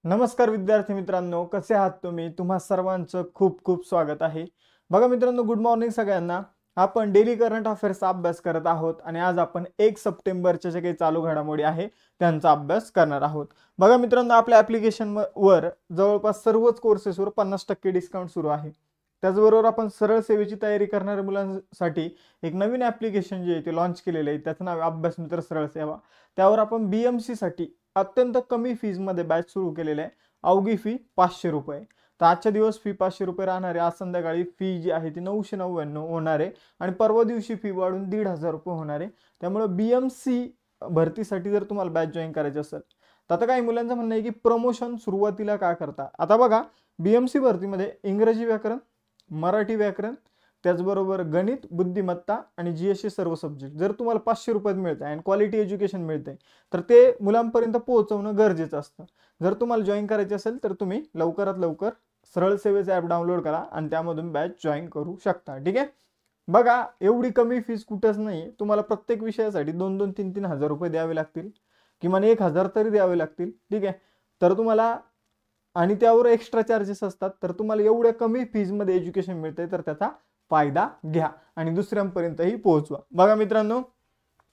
नमस्कार विद्यार्थी मित्रांनो, कसे आहात तुम्ही? तुम्हा सर्वांचं खूप खूप स्वागत आहे. बघा मित्रांनो, गुड मॉर्निंग सगळ्यांना. आपण डेली करंट अफेअर्सचा अभ्यास करत आहोत आणि आज आपण 1 सप्टेंबरच्या जे काही चालू घडामोडी आहे त्यांचा अभ्यास करणार आहोत. बघा मित्रांनो, आपल्या ॲप्लिकेशन वर जवळपास सर्वच कोर्सेसवर 50% डिस्काउंट सुरू आहे. त्याचबरोबर आपण सरळ सेवेची तयारी करणाऱ्या मुलांसाठी एक नवीन ॲप्लिकेशन जे आहे ते लॉन्च केलेलं आहे. त्याचं नाव आहे अभ्यास मित्र सरळ सेवा. त्यावर आपण BMC साठी अत्यंत कमी फीजमध्ये बॅच सुरू केलेले आहे. अवघी फी 500 रुपये. तर आजच्या दिवस फी 500 रुपये राहणार आहे. आज संध्याकाळी फी जी आहे ती 999 होणार आहे आणि परवा दिवशी फी वाढून 1500 रुपये होणार आहे. त्यामुळे BMC भरतीसाठी जर तुम्हाला बॅच जॉईन करायची असेल तर आता काही मुलांचं म्हणणं आहे की प्रमोशन सुरुवातीला का करता. आता बघा, BMC भरतीमध्ये इंग्रजी व्याकरण, मराठी व्याकरण, त्याचबरोबर गणित, बुद्धिमत्ता आणि GSC सर्व सब्जेक्ट जर तुम्हाला 500 रुपयात मिळत आहे आणि क्वालिटी एज्युकेशन मिळते तर ते मुलांपर्यंत पोहोचवणं गरजेचं असतं. जर तुम्हाला जॉईन करायचे असेल तर तुम्ही लवकरात लवकर सरळ सेवेचं ॲप डाउनलोड करा आणि त्यामधून बॅच जॉईन करू शकता. ठीक आहे. बघा, एवढी कमी फीस कुठंच नाही. तुम्हाला प्रत्येक विषयासाठी 2-2, 3-3 हजार रुपये द्यावे लागतील, किमान 1000 तरी द्यावे लागतील. ठीक आहे. तर तुम्हाला आणि त्यावर एक्स्ट्रा चार्जेस असतात. तर तुम्हाला एवढ्या कमी फीजमध्ये एज्युकेशन मिळतंय तर त्याचा फायदा घ्या आणि दुसऱ्यांपर्यंतही पोहोचवा. बघा मित्रांनो,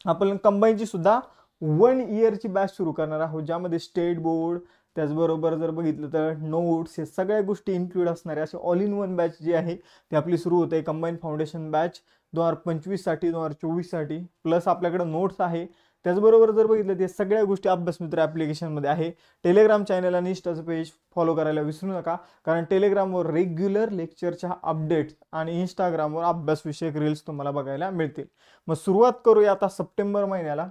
आपण कंबाईनची सुद्धा 1 इयरची बॅच सुरू करणार आहोत, ज्यामध्ये स्टेट बोर्ड, त्याचबरोबर जर बघितलं तर नोट्स, हे सगळ्या गोष्टी इन्क्लूड असणारे असे ऑल इन वन बॅच जी आहे ती आपली सुरू होते. कंबाईन फाउंडेशन बॅच 2025 साठी, 2024 साठी, प्लस आपल्याकडे नोट्स आहे. त्याचबरोबर जर बघितलं ते सगळ्या गोष्टी अभ्यास मित्र ॲप्लिकेशनमध्ये आहे. टेलिग्राम चॅनल आणि इंस्टाचं पेज फॉलो करायला विसरू नका, कारण टेलिग्रामवर रेग्युलर लेक्चरच्या अपडेट्स आणि इंस्टाग्रामवर अभ्यासविषयक रील्स तुम्हाला बघायला मिळतील. मग सुरुवात करूया आता सप्टेंबर महिन्याला.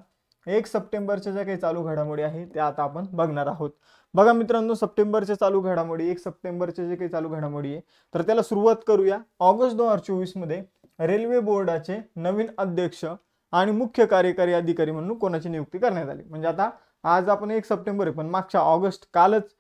1 सप्टेंबरच्या ज्या काही चालू घडामोडी आहे त्या आता आपण बघणार आहोत. बघा मित्रांनो, सप्टेंबरच्या चालू घडामोडी, 1 सप्टेंबरच्या जे काही चालू घडामोडी आहे तर त्याला सुरुवात करूया. ऑगस्ट 2024 मध्ये रेल्वे बोर्डाचे नवीन अध्यक्ष आणि मुख्य कार्यकारी अधिकारी म्हणून कोणाची नियुक्ती करण्यात आली. म्हणजे आता आज आपण 1 सप्टेंबर आहे, पण मागच्या कालच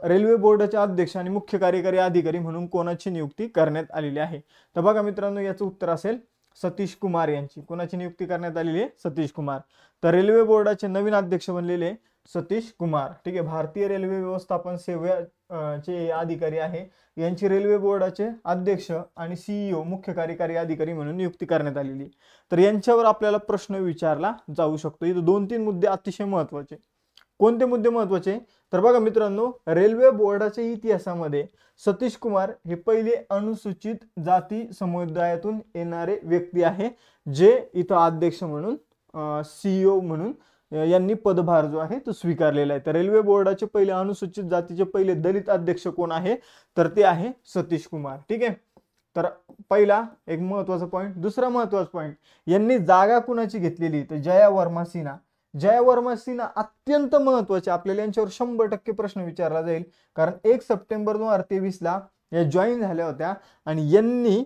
रेल्वे बोर्डाचे अध्यक्ष आणि मुख्य कार्यकारी अधिकारी म्हणून कोणाची नियुक्ती करण्यात आलेली आहे. तर बघा मित्रांनो, याचं उत्तर असेल सतीश कुमार यांची. कोणाची नियुक्ती करण्यात आलेली आहे? सतीश कुमार. तर रेल्वे बोर्डाचे नवीन अध्यक्ष बनलेले सतीश कुमार. ठीक आहे. भारतीय रेल्वे व्यवस्थापन सेवेचे अधिकारी आहे. यांची रेल्वे बोर्डाचे अध्यक्ष आणि CEO मुख्य कार्यकारी अधिकारी म्हणून नियुक्ती करण्यात आलेली. तर यांच्यावर आपल्याला प्रश्न विचारला जाऊ शकतो. इथे 2-3 मुद्दे अतिशय महत्त्वाचे. कोणते मुद्दे महत्त्वाचे? तर बघा मित्रांनो, रेल्वे बोर्डाच्या इतिहासामध्ये सतीश कुमार हे पहिले अनुसूचित जाती समुदायातून येणारे व्यक्ती आहे, जे इथं अध्यक्ष म्हणून CEO म्हणून यांनी पदभार जो आहे तो स्वीकारलेला आहे. तर रेल्वे बोर्डाचे पहिले अनुसूचित जातीचे पहिले दलित अध्यक्ष कोण आहे? तर ते आहे सतीश कुमार. ठीक आहे. तर पहिला एक महत्त्वाचा पॉईंट. दुसरा महत्त्वाचा पॉईंट, यांनी जागा कुणाची घेतलेली? तर जया वर्मा सिन्हा. जया वर्मा सिन्हा अत्यंत महत्त्वाचे. आपल्याला यांच्यावर 100% प्रश्न विचारला जाईल, कारण 1 सप्टेंबर 2023 ला या जॉईन झाल्या होत्या आणि यांनी,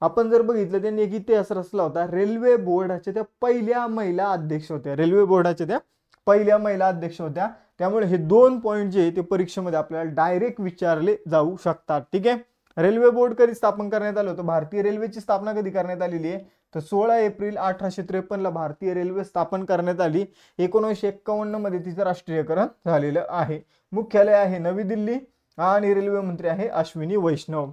आपण जर बघितलं, त्यांनी एक इतिहास रचला होता. रेल्वे बोर्डाच्या त्या पहिल्या महिला अध्यक्ष होत्या. रेल्वे बोर्डाच्या त्या पहिल्या महिला अध्यक्ष होत्या. त्यामुळे हे 2 पॉईंट जे ते परीक्षेमध्ये आपल्याला डायरेक्ट विचारले जाऊ शकतात. ठीक आहे. रेल्वे बोर्ड कधी स्थापन करण्यात आलं होतं? भारतीय रेल्वेची स्थापना कधी करण्यात आलेली आहे? तर 16 एप्रिल 1853 ला भारतीय रेल्वे स्थापन करण्यात आली. 1951 मध्ये तिचं राष्ट्रीयकरण झालेलं आहे. मुख्यालय आहे नवी दिल्ली आणि रेल्वे मंत्री आहे अश्विनी वैष्णव.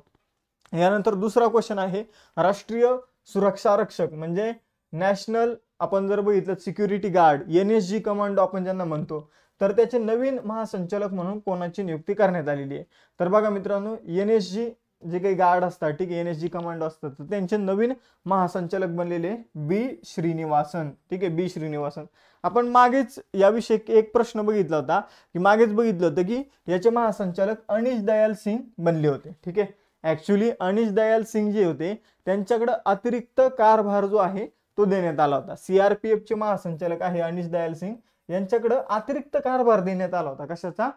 यानंतर दुसरा क्वेश्चन आहे, राष्ट्रीय सुरक्षा रक्षक म्हणजे नॅशनल, आपण जर बघितलं सिक्युरिटी गार्ड, NSG कमांडो आपण ज्यांना म्हणतो, तर त्याचे नवीन महासंचालक म्हणून कोणाची नियुक्ती करण्यात आलेली आहे? तर बघा मित्रांनो, NSG जे काही गार्ड असतात, ठीक आहे, NSG कमांडो असतात, तर त्यांचे नवीन महासंचालक बनलेले B श्रीनिवासन. ठीक आहे, B श्रीनिवासन. आपण मागेच याविषयी एक प्रश्न बघितला होता, की मागेच बघितलं होतं की याचे महासंचालक अनिश दयाल सिंग बनले होते. ठीक आहे. ऍक्च्युली अनिश दयाल सिंग जे होते त्यांच्याकडे अतिरिक्त कारभार जो आहे तो देण्यात आला होता. CRPF चे महासंचालक आहे अनिश दयाल सिंग, यांच्याकडे अतिरिक्त कारभार देण्यात आला होता. कशाचा?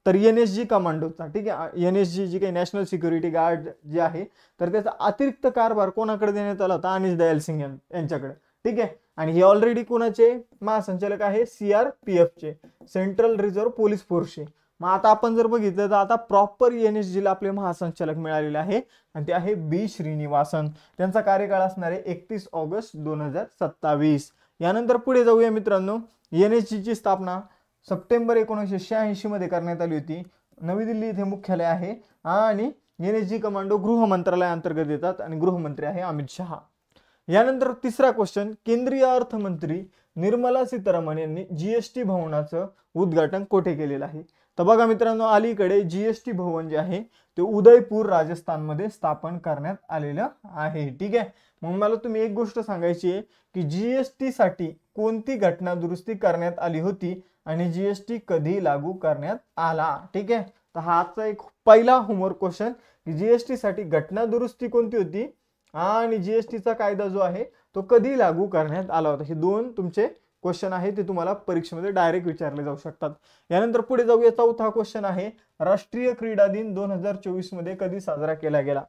तर NSG कमांडोचा. ठीक आहे. NSG जी काही नॅशनल सिक्युरिटी गार्ड जे आहे, तर त्याचा अतिरिक्त कारभार कोणाकडे देण्यात आला होता? अनिश दयाल सिंग यांच्याकडे. ठीक आहे. आणि हे ऑलरेडी कोणाचे महासंचालक आहे? CRPF चे, सेंट्रल रिझर्व्ह पोलीस फोर्सचे. मग आता आपण जर बघितलं तर आता प्रॉपर NSG ला आपले महासंचालक मिळालेले आहे आणि ते आहे B श्रीनिवासन. त्यांचा कार्यकाळ असणार आहे 31 ऑगस्ट 2027. यानंतर पुढे जाऊया मित्रांनो. NSG ची स्थापना सप्टेंबर 1986 मध्ये करण्यात आली होती. नवी दिल्ली येथे मुख्यालय आहे आणि NSG कमांडो गृह मंत्रालयाअंतर्गत येतात आणि गृहमंत्री आहे अमित शहा. यानंतर तिसरा क्वेश्चन, केंद्रीय अर्थमंत्री निर्मला सीतारामन यांनी GST भवनाचं उद्घाटन कोठे केलेलं आहे? तर बघा मित्रांनो, अलीकडे GST भवन जे आहे ते उदयपूर राजस्थानमध्ये स्थापन करण्यात आलेलं आहे. ठीक आहे. मग मला तुम्ही एक गोष्ट सांगायची आहे की GST साठी कोणती घटना दुरुस्ती करण्यात आली होती आणि GST कधी लागू करण्यात आला? ठीक आहे. तर हा आजचा एक पहिला होमवर्क क्वेश्चन की GST साठी घटना दुरुस्ती कोणती होती आणि GST चा कायदा जो आहे तो कधी लागू करण्यात आला होता. हे दोन तुमचे क्वेश्चन आहे, ते तुम्हाला परीक्षेमध्ये डायरेक्ट विचारले जाऊ शकतात. यानंतर पुढे जाऊया. चौथा क्वेश्चन आहे, राष्ट्रीय क्रीडा दिन 2024 मध्ये कधी साजरा केला गेला?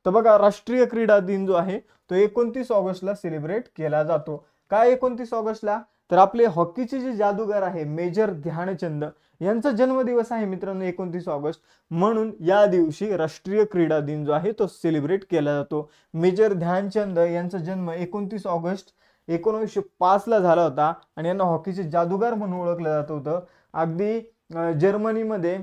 तर बघा, राष्ट्रीय क्रीडा दिन जो आहे तो 29 ऑगस्टला सेलिब्रेट केला जातो. काय 29 ऑगस्टला? तर आपले हॉकीचे जे जादूगार आहे मेजर ध्यानचंद यांचा जन्मदिवस आहे मित्रांनो 29 ऑगस्ट, म्हणून या दिवशी राष्ट्रीय क्रीडा दिन जो आहे तो सेलिब्रेट केला जातो. मेजर ध्यानचंद यांचा जन्म 29 ऑगस्ट 1905 ला झाला होता आणि यांना हॉकीचे जादूगार म्हणून ओळखलं जात होतं. अगदी जर्मनीमध्ये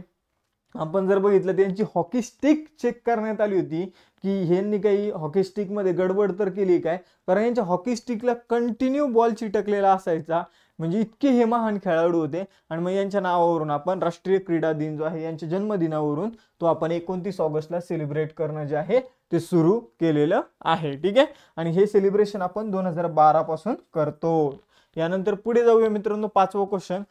आपण जर बघितलं त्यांची हॉकी स्टिक चेक करण्यात आली होती की ह्यांनी काही हॉकी स्टिक मध्ये गडबड तर केली काय, कारण यांच्या हॉकी स्टिकला कंटिन्यू बॉल चिटकलेला असायचा. म्हणजे इतके हे महान खेळाडू होते आणि मग यांच्या नावावरून आपण राष्ट्रीय क्रीडा दिन जो आहे यांच्या जन्मदिनावरून तो आपण 29 ऑगस्टला सेलिब्रेट करणं जे आहे ते सुरू केलेलं आहे. ठीक आहे. आणि हे सेलिब्रेशन आपण 2012 पासून करतो. यानंतर पुढे जाऊया मित्रांनो. पाचवा क्वेश्चन,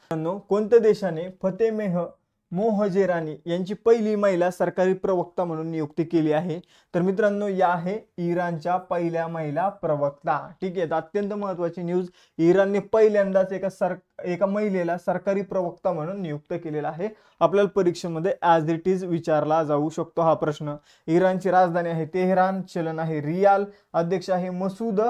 कोणत्या देशाने फतेह मोहजेरानी यांची पहिली महिला सरकारी प्रवक्ता म्हणून नियुक्ती केली आहे? तर मित्रांनो, या आहे इराणच्या पहिल्या महिला प्रवक्ता. ठीक आहे. अत्यंत महत्त्वाची न्यूज, इराणने पहिल्यांदाच एका महिलेला सरकारी प्रवक्ता म्हणून नियुक्त केलेला आहे. आपल्याला परीक्षेमध्ये ॲज इट इज विचारला जाऊ शकतो हा प्रश्न. इराणची राजधानी आहे तेहरान, चलन आहे रियाल, अध्यक्ष आहे मसूद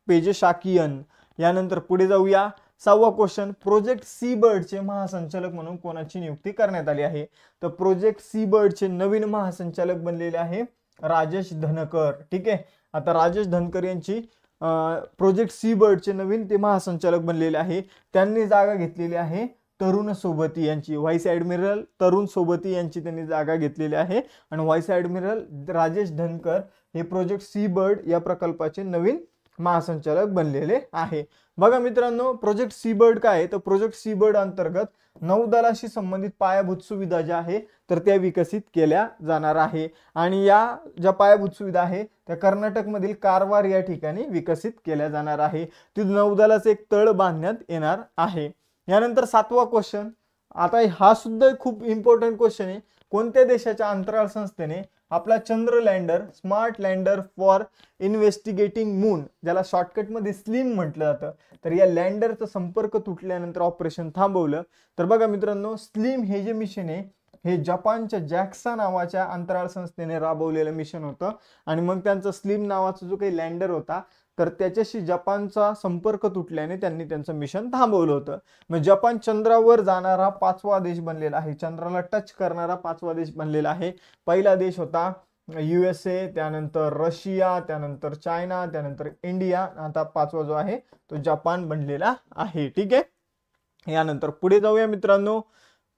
पेजेशाकियन. यानंतर पुढे जाऊया. सहावा क्वेश्चन, प्रोजेक्ट सी बर्डचे महासंचालक म्हणून कोणाची नियुक्ती करण्यात आली आहे? तर प्रोजेक्ट सी बर्डचे नवीन महासंचालक बनलेले आहे राजेश धनकर. ठीक आहे. आता राजेश धनकर यांची प्रोजेक्ट सी बर्डचे नवीन ते महासंचालक बनलेले आहे. त्यांनी जागा घेतलेली आहे तरुण सोबती यांची. व्हाईस ॲडमिरल तरुण सोबती यांची त्यांनी जागा घेतलेली आहे आणि व्हाईस ॲडमिरल राजेश धनकर हे प्रोजेक्ट सी बर्ड या प्रकल्पाचे नवीन महासंचालक बनलेले आहे. बघा मित्रांनो, प्रोजेक्ट सी बर्ड काय आहे? तर प्रोजेक्ट सी बर्ड अंतर्गत नौदलाशी संबंधित पायाभूत सुविधा ज्या आहे तर त्या विकसित केल्या जाणार आहे आणि या ज्या पायाभूत सुविधा आहे त्या कर्नाटकमधील कारवार या ठिकाणी विकसित केल्या जाणार आहे. तिथे नौदलाचे एक तळ बांधण्यात येणार आहे. यानंतर सातवा क्वेश्चन, आता हा सुद्धा खूप इम्पॉर्टंट क्वेश्चन आहे. कोणत्या देशाच्या अंतराळ संस्थेने आपला चंद्र lander smart lander for investigating moon, ज्याला शॉर्टकट मध्ये स्लिम म्हटलं जातं, तर या लँडरचा संपर्क तुटल्यानंतर ऑपरेशन थांबवलं? तर बघा मित्रांनो, स्लिम हे जे मिशन आहे हे जपानच्या जॅक्सा नावाच्या अंतराळ संस्थेने राबवलेलं मिशन होतं आणि मग त्यांचा स्लिम नावाचा जो काही लँडर होता तर त्याच्याशी जपानचा संपर्क तुटल्याने त्यांनी त्यांचं मिशन थांबवलं होतं. मग जपान चंद्रावर जाणारा 5वा देश बनलेला आहे, चंद्राला टच करणारा 5वा देश बनलेला आहे. पहिला देश होता USA, त्यानंतर रशिया, त्यानंतर चायना, त्यानंतर इंडिया, आता 5वा जो आहे तो जपान बनलेला आहे. ठीक आहे. यानंतर पुढे जाऊया मित्रांनो.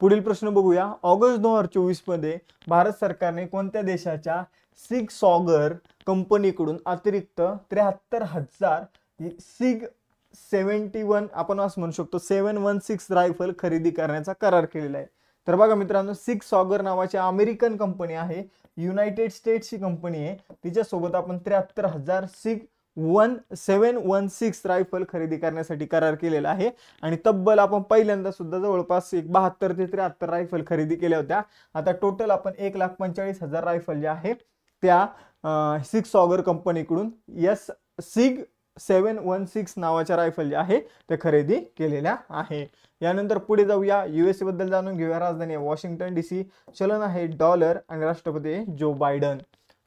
पुढील प्रश्न बघूया. ऑगस्ट 2024 मध्ये भारत सरकारने कोणत्या देशाच्या सिग सॉगर कंपनीकडून अतिरिक्त 73,000 सिग 71 आपण असं म्हणू शकतो 716 रायफल खरेदी करण्याचा करार केलेला आहे? तर बघा मित्रांनो, सिग सॉगर नावाची अमेरिकन कंपनी आहे, युनायटेड स्टेट्सची कंपनी आहे. तिच्यासोबत आपण 73,000 सिग 716 रायफल खरेदी करण्यासाठी करार केलेला आहे आणि तब्बल आपण पहिल्यांदा सुद्धा जवळपास 72 ते 73 रायफल खरेदी केल्या होत्या. आता टोटल आपण 1,45,000 रायफल जे आहे त्या सिग सॉगर कंपनीकडून सिग 716 नावाच्या रायफल जे आहे ते खरेदी केलेल्या आहे. यानंतर पुढे जाऊया. USA बद्दल जाणून घेऊया. राजधानी आहे वॉशिंग्टन DC, चलन आहे डॉलर आणि राष्ट्रपती आहे जो बायडन.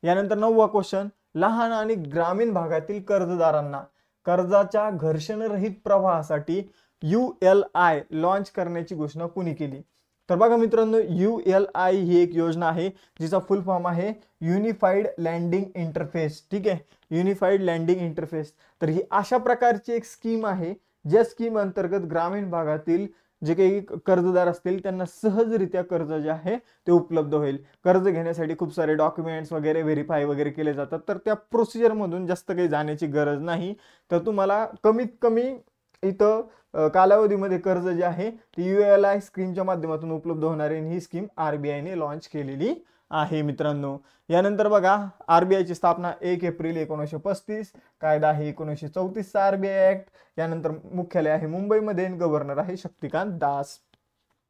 यानंतर 9वा क्वेश्चन, लहान आणि ग्रामीण भागातील कर्जदारांना कर्जाच्या घर्षणरहित प्रवाहासाठी ULI लॉन्च करण्याची घोषणा कुणी केली? तर बघा मित्रांनो, ULI ही एक योजना आहे जिचा फुल फॉर्म आहे युनिफाईड लँडिंग इंटरफेस. ठीक आहे, युनिफाईड लँडिंग इंटरफेस. तर ही अशा प्रकारची एक स्कीम आहे ज्या स्कीम अंतर्गत ग्रामीण भागातील जे काही कर्जदार असतील त्यांना सहजरित्या कर्ज जे आहे ते उपलब्ध होईल. कर्ज घेण्यासाठी खूप सारे डॉक्युमेंट्स वगैरे व्हेरीफाय वगैरे केले जातात, तर त्या प्रोसिजरमधून जास्त काही जाण्याची गरज नाही. तर तुम्हाला कमीत कमी इथं कालावधीमध्ये कर्ज जे आहे ते ULI स्कीमच्या माध्यमातून उपलब्ध होणार आहे. ही स्कीम RBIने लॉन्च केलेली आहे मित्रांनो. यानंतर बघा, RBIची स्थापना 1 एप्रिल 1935, कायदा आहे 1934 चा RBI ऍक्ट. यानंतर मुख्यालय आहे मुंबईमध्ये, गव्हर्नर आहे शक्तिकांत दास.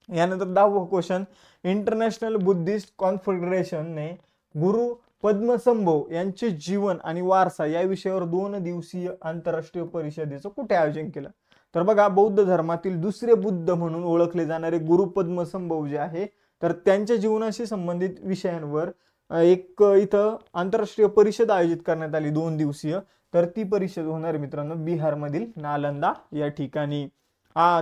यानंतर 10वं क्वेश्चन, इंटरनॅशनल बुद्धिस्ट कॉन्फेडरेशनने गुरु पद्मसंभव यांचे जीवन आणि वारसा या विषयावर 2 दिवसीय आंतरराष्ट्रीय परिषदेचं कुठे आयोजन केलं? तर बघा, बौद्ध धर्मातील दुसरे बुद्ध म्हणून ओळखले जाणारे गुरु पद्मसंभव जे आहे तर त्यांच्या जीवनाशी संबंधित विषयांवर एक इथं आंतरराष्ट्रीय परिषद आयोजित करण्यात आली 2 दिवसीय. तर ती परिषद होणार मित्रांनो बिहारमधील नालंदा या ठिकाणी.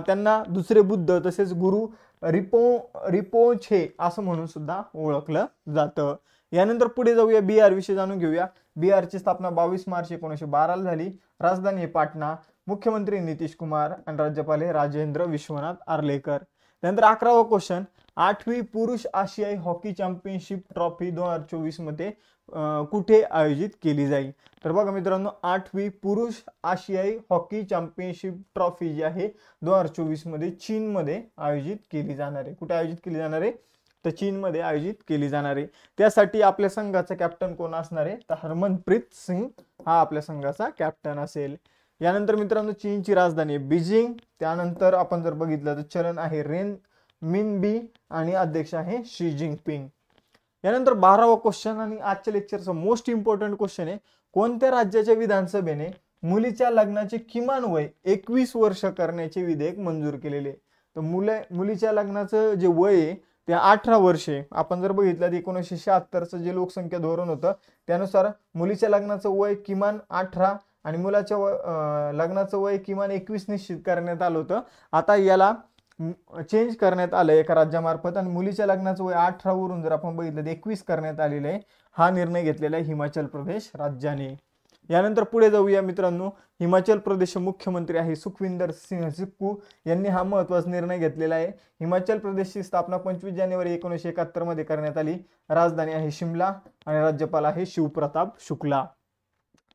त्यांना दुसरे बुद्ध तसेच गुरु रिपोछे असं म्हणून सुद्धा ओळखलं जातं. यानंतर पुढे जाऊया, बिहार विषयी जाणून घेऊया. बिहारची स्थापना 22 मार्च 1912 ला झाली. राजधानी आहे पाटणा. मुख्यमंत्री नितीश कुमार आणि राज्यपाल आहे राजेंद्र विश्वनाथ आर्लेकर. त्यानंतर 11वा क्वेश्चन, 8वी पुरुष आशियाई हॉकी चॅम्पियनशिप ट्रॉफी 2024 मध्ये कुठे आयोजित केली जाईल? तर बघा मित्रांनो, 8वी पुरुष आशियाई हॉकी चॅम्पियनशिप ट्रॉफी जी आहे 2024 मध्ये चीनमध्ये आयोजित केली जाणार आहे. कुठे आयोजित केली जाणार आहे? तर चीनमध्ये आयोजित केली जाणार आहे. त्यासाठी आपल्या संघाचा कॅप्टन कोण असणार आहे? तर हरमनप्रीत सिंग हा आपल्या संघाचा कॅप्टन असेल. यानंतर मित्रांनो, चीनची राजधानी आहे बीजिंग. त्यानंतर आपण जर बघितलं तर चलन आहे रेन मिनबी आणि अध्यक्ष आहे शी जिनपिंग. यानंतर 12वा क्वेश्चन आणि आजच्या लेक्चरचा मोस्ट इम्पॉर्टंट क्वेश्चन आहे, कोणत्या राज्याच्या विधानसभेने मुलीच्या लग्नाचे किमान वय 21 वर्ष करण्याचे विधेयक मंजूर केलेले? तर मुलीच्या लग्नाचं जे वय आहे ते 18 वर्षे. आपण जर बघितलं तर 1976चं जे लोकसंख्या धोरण होतं त्यानुसार मुलीच्या लग्नाचं वय किमान 18 आणि मुलाच्या लग्नाचं वय किमान 21 निश्चित करण्यात आलं होतं. आता याला चेंज करण्यात आलं एका राज्यामार्फत आणि मुलीच्या लग्नाचं वय 18 वरून जर आपण बघितलं तर 21 करण्यात आलेलं आहे. हा निर्णय घेतलेला आहे हिमाचल प्रदेश राज्याने. यानंतर पुढे जाऊया मित्रांनो, हिमाचल प्रदेशचे मुख्यमंत्री आहे सुखविंदर सिंह सुक्खू यांनी हा महत्त्वाचा निर्णय घेतलेला आहे. हिमाचल प्रदेशची स्थापना 25 जानेवारी 1971 मध्ये करण्यात आली. राजधानी आहे शिमला आणि राज्यपाल आहे शिवप्रताप शुक्ला.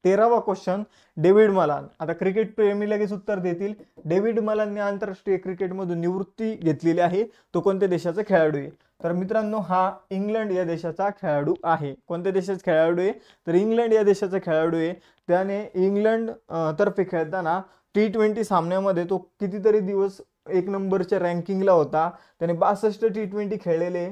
13वा क्वेश्चन, डेव्हिड मलान. आता क्रिकेट प्रेमी लगेच उत्तर देतील. डेव्हिड मलानने आंतरराष्ट्रीय क्रिकेटमधून निवृत्ती घेतलेली आहे. तो कोणत्या देशाचा खेळाडू आहे? तर मित्रांनो, हा इंग्लंड या देशाचा खेळाडू आहे. कोणत्या देशाचा खेळाडू आहे? तर इंग्लंड या देशाचा खेळाडू आहे. त्याने इंग्लंड तर्फे खेळताना T20 सामन्यामध्ये तो कितीतरी दिवस 1 नंबरच्या रँकिंगला होता. त्याने 62 T20 खेळलेले,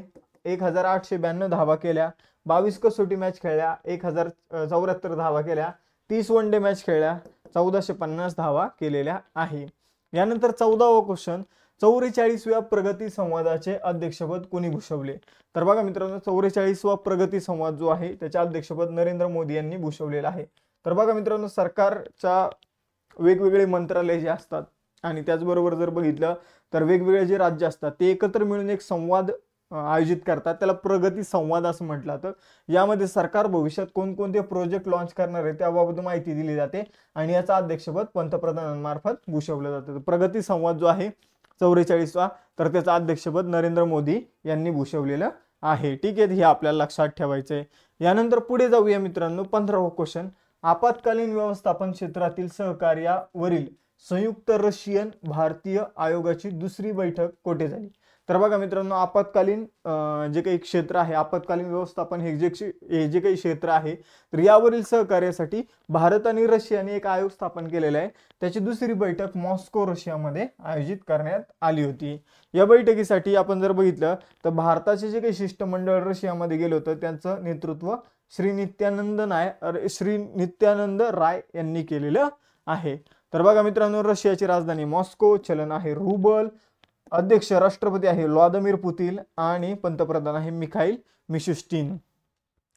1892 धावा केल्या, 22 कसोटी मॅच खेळल्या, 1074 धावा केल्या, 30 वन डे मॅच खेळल्या, 1450 धावा केलेल्या आहे. यानंतर 14वा क्वेश्चन, 44व्या प्रगती संवादाचे अध्यक्षपद कोणी भूषवले? तर बघा मित्रांनो, 44वा प्रगती संवाद जो आहे त्याचे अध्यक्षपद नरेंद्र मोदी यांनी भूषवलेलं आहे. तर बघा मित्रांनो, सरकारच्या वेगवेगळे मंत्रालय जे असतात आणि त्याचबरोबर जर बघितलं तर वेगवेगळे जे राज्य असतात ते एकत्र मिळून एक संवाद आयोजित करतात. त्याला प्रगती संवाद असं म्हटलं जातं. यामध्ये सरकार भविष्यात कोणकोणते प्रोजेक्ट लॉन्च करणार आहे त्याबाबत माहिती दिली जाते आणि याचा अध्यक्षपद पंतप्रधानांमार्फत भूषवलं जातं. प्रगती संवाद जो आहे 44वा, तर त्याचा अध्यक्षपद नरेंद्र मोदी यांनी भूषवलेलं आहे. ठीक आहे, हे आपल्याला लक्षात ठेवायचं आहे. यानंतर पुढे जाऊया मित्रांनो, 15वा क्वेश्चन, आपत्कालीन व्यवस्थापन क्षेत्रातील सहकार्यावरील संयुक्त रशियन भारतीय आयोगाची दुसरी बैठक कोठे झाली? तर बघा मित्रांनो, आपत्कालीन जे काही क्षेत्र आहे, आपत्कालीन व्यवस्थापन हे जे काही क्षेत्र आहे, तर यावरील सहकार्यासाठी भारत आणि रशियाने एक आयोग स्थापन केलेला आहे. त्याची दुसरी बैठक मॉस्को रशियामध्ये आयोजित करण्यात आली होती. या बैठकीसाठी आपण जर बघितलं तर भारताचे जे काही शिष्टमंडळ रशियामध्ये गेलं होतं त्यांचं नेतृत्व श्री नित्यानंद राय यांनी केलेलं आहे. तर बघा मित्रांनो, रशियाची राजधानी मॉस्को, चलन आहे रुबल, अध्यक्ष राष्ट्रपती आहे व्लादिमीर पुतिन आणि पंतप्रधान आहे मिखाईल मिशुस्टिन.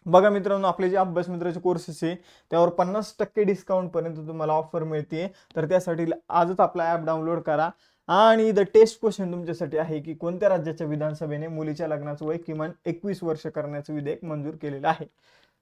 बघा मित्रांनो, आपले जे अभ्यास मित्राचे कोर्सेस आहे त्यावर 50% डिस्काउंट पर्यंत तुम्हाला ऑफर मिळते. तर त्यासाठी आजच आपला ॲप डाउनलोड करा. आणि द टेस्ट क्वेश्चन तुमच्यासाठी आहे की कोणत्या राज्याच्या विधानसभेने मुलीच्या लग्नाचं वय किमान 21 वर्ष करण्याचं विधेयक मंजूर केलेलं आहे?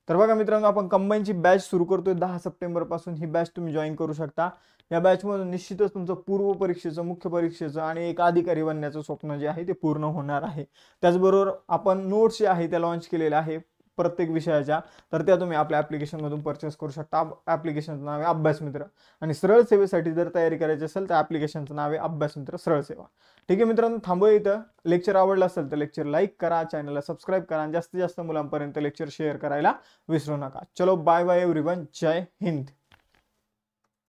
तर बघा मित्रांनो, आपण कंबाईनची बॅच सुरू करतोय 10 सप्टेंबर पासून. ही बॅच तुम्ही जॉईन करू शकता. या बॅचमधून निश्चितच तुमचं पूर्व परीक्षेचं, मुख्य परीक्षेचं आणि एक अधिकारी बनण्याचं स्वप्न जे आहे ते पूर्ण होणार आहे. त्याचबरोबर आपण नोट्स जे आहे त्या लॉन्च केलेल्या आहे प्रत्येक विषयाच्या, तर त्या तुम्ही आपल्या ॲप्लिकेशनमधून परचेस करू शकता. ॲप्लिकेशनचं नाव आहे अभ्यास मित्र. आणि सरळ सेवेसाठी जर तयारी करायची असेल तर ॲप्लिकेशनचं नाव आहे अभ्यास मित्र सरळ सेवा. ठीक आहे मित्रांनो, थांबूया इथं. लेक्चर आवडलं असेल तर लेक्चर लाईक करा, चॅनलला सबस्क्राईब करा आणि जास्तीत जास्त मुलांपर्यंत लेक्चर शेअर करायला विसरू नका. चलो बाय बाय एव्हरीवन. जय हिंद.